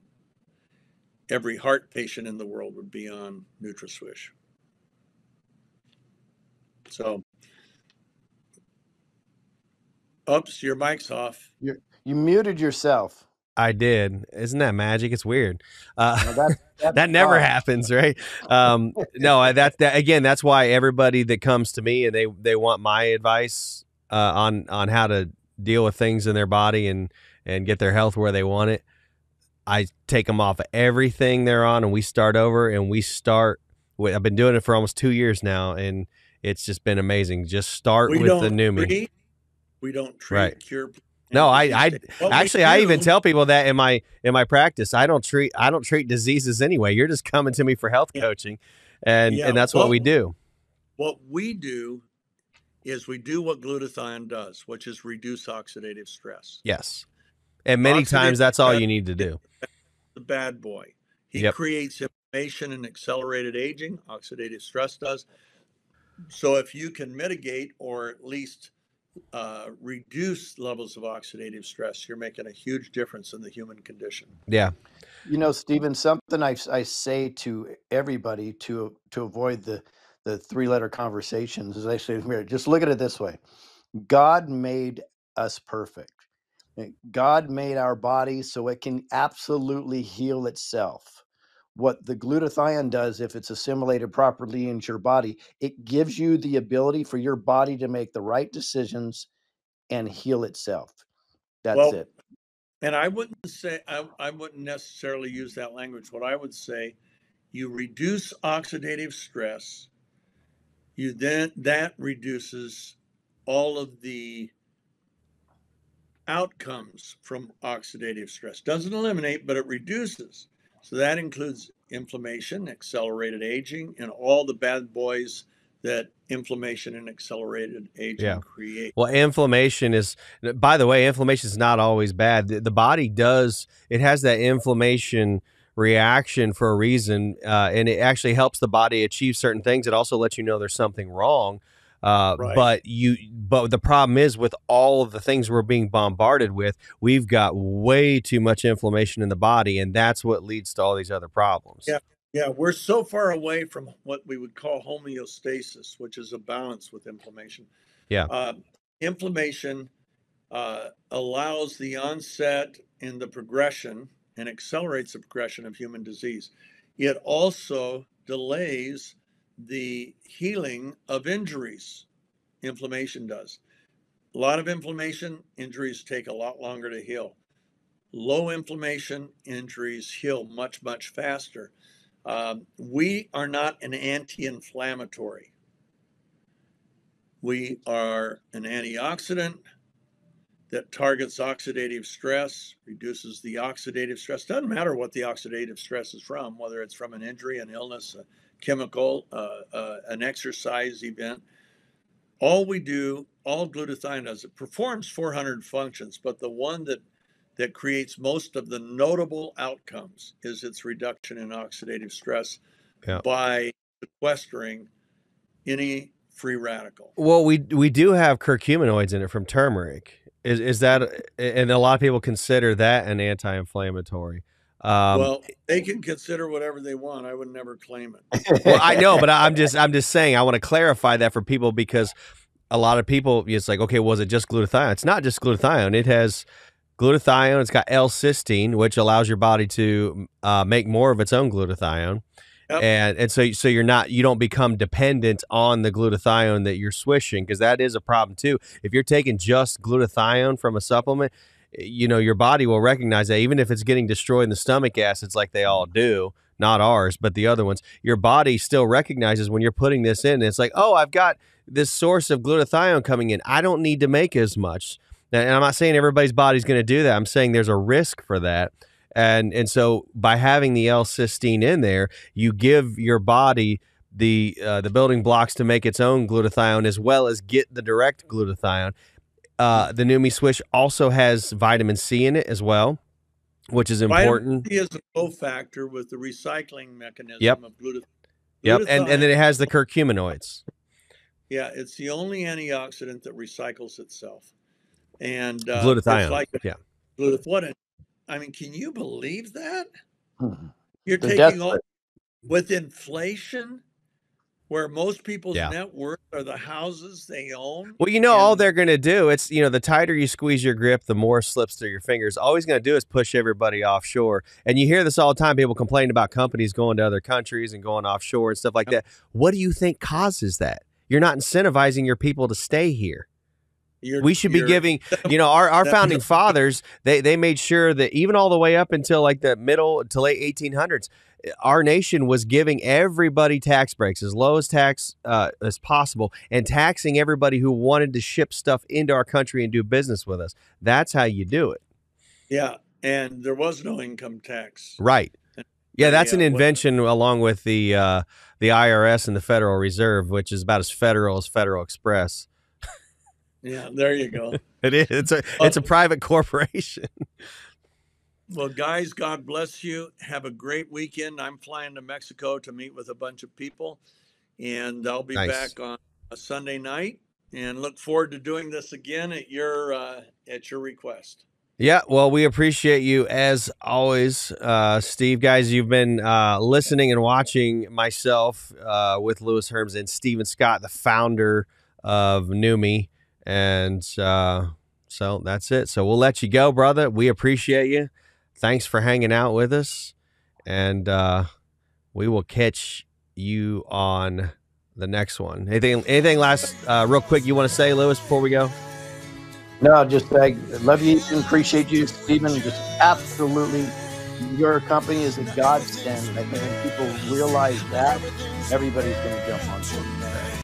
every heart patient in the world would be on NutraSwish. So, oops, your mic's off. You muted yourself. I did. Isn't that magic? It's weird. That's that never happens, right? No, again, that's why everybody that comes to me and they want my advice on how to deal with things in their body and get their health where they want it. I take them off of everything they're on, and we start over. And I've been doing it for almost 2 years now, and it's just been amazing. Just start with the Neumi. We don't treat, cure. No, I even tell people that in my practice, I don't treat diseases anyway. You're just coming to me for health coaching, and that's what we do. What we do is we do what glutathione does, which is reduce oxidative stress. Yes, and many times that's all you need to do. The bad boy. He creates inflammation and accelerated aging. Oxidative stress does. So if you can mitigate or at least reduce levels of oxidative stress, you're making a huge difference in the human condition. Yeah. You know, Stephen, something I say to everybody to avoid the three-letter conversations is I say, "Here, just look at it this way. God made us perfect. God made our body so it can absolutely heal itself. What the glutathione does, if it's assimilated properly into your body, it gives you the ability for your body to make the right decisions and heal itself. That's Well, it." and I wouldn't say, I wouldn't necessarily use that language. What I would say, you reduce oxidative stress, that reduces all of the outcomes from oxidative stress. Doesn't eliminate, but it reduces. So that includes inflammation, accelerated aging, and all the bad boys that inflammation and accelerated aging Yeah. create. Well, inflammation is, by the way, inflammation is not always bad. The body does, it has that inflammation reaction for a reason, and it actually helps the body achieve certain things. It also lets you know there's something wrong. Right. But the problem is with all of the things we're being bombarded with, we've got way too much inflammation in the body, and that's what leads to all these other problems. Yeah. Yeah. We're so far away from what we would call homeostasis, which is a balance with inflammation. Yeah. Uh, Inflammation allows the onset and the progression and accelerates the progression of human disease. It also delays the healing of injuries. Inflammation does. A lot of inflammation, injuries take a lot longer to heal. Low inflammation, injuries heal much, much faster. We are not an anti inflammatory, we are an antioxidant that targets oxidative stress, reduces the oxidative stress. Doesn't matter what the oxidative stress is from, whether it's from an injury, an illness, a chemical, an exercise event. All glutathione does, it performs 400 functions, but the one that creates most of the notable outcomes is its reduction in oxidative stress Yeah. by sequestering any free radical. Well, we do have curcuminoids in it from turmeric. Is that, and a lot of people consider that an anti-inflammatory. Well, they can consider whatever they want. I would never claim it. Well, I know, but I'm just saying I want to clarify that for people because a lot of people, it's like, okay, was it just glutathione? It's not just glutathione. It has glutathione. It's got L-cysteine, which allows your body to make more of its own glutathione. Yep. And so you don't become dependent on the glutathione that you're swishing, because that is a problem too. If you're taking just glutathione from a supplement, your body will recognize that even if it's getting destroyed in the stomach acids like they all do, not ours, but the other ones, your body still recognizes when you're putting this in. It's like, oh, I've got this source of glutathione coming in. I don't need to make as much. And I'm not saying everybody's body's going to do that. I'm saying there's a risk for that. And so by having the L-cysteine in there, you give your body the building blocks to make its own glutathione as well as get the direct glutathione. The Neumi Swish also has vitamin C in it as well, which is important. Vitamin C is a cofactor with the recycling mechanism Yep. of glutathione. Yep, and then it has the curcuminoids. Yeah, it's the only antioxidant that recycles itself. And Glutathione. it's like yeah. I mean, can you believe that? Mhm. You're They're taking all desperate. with inflation, where most people's Yeah. net worth are the houses they own. Well, all they're going to do, it's, the tighter you squeeze your grip, the more slips through your fingers. All he's going to do is push everybody offshore. And you hear this all the time. People complain about companies going to other countries and going offshore and stuff like that. What do you think causes that? You're not incentivizing your people to stay here. We should be giving, our founding fathers, they made sure that even all the way up until like the middle to late 1800s, our nation was giving everybody tax breaks, as low as tax as possible, and taxing everybody who wanted to ship stuff into our country and do business with us. That's how you do it. Yeah, and there was no income tax. Right. Yeah, that's an invention along with the IRS and the Federal Reserve, which is about as federal as Federal Express. Yeah, there you go. It is. It's a private corporation. Well, guys, God bless you. Have a great weekend. I'm flying to Mexico to meet with a bunch of people, and I'll be Nice. back on Sunday night, and look forward to doing this again at your request. Yeah, well, we appreciate you as always, Steve. Guys, you've been listening and watching myself with Lewis Herms and Steven Scott, the founder of Neumi. And so that's it. So we'll let you go, brother. We appreciate you. Thanks for hanging out with us. And we will catch you on the next one. Anything last real quick you want to say, Lewis, before we go? No, just I love you and appreciate you, Stephen. Just absolutely, your company is a godsend. I think when people realize that, everybody's going to jump on board.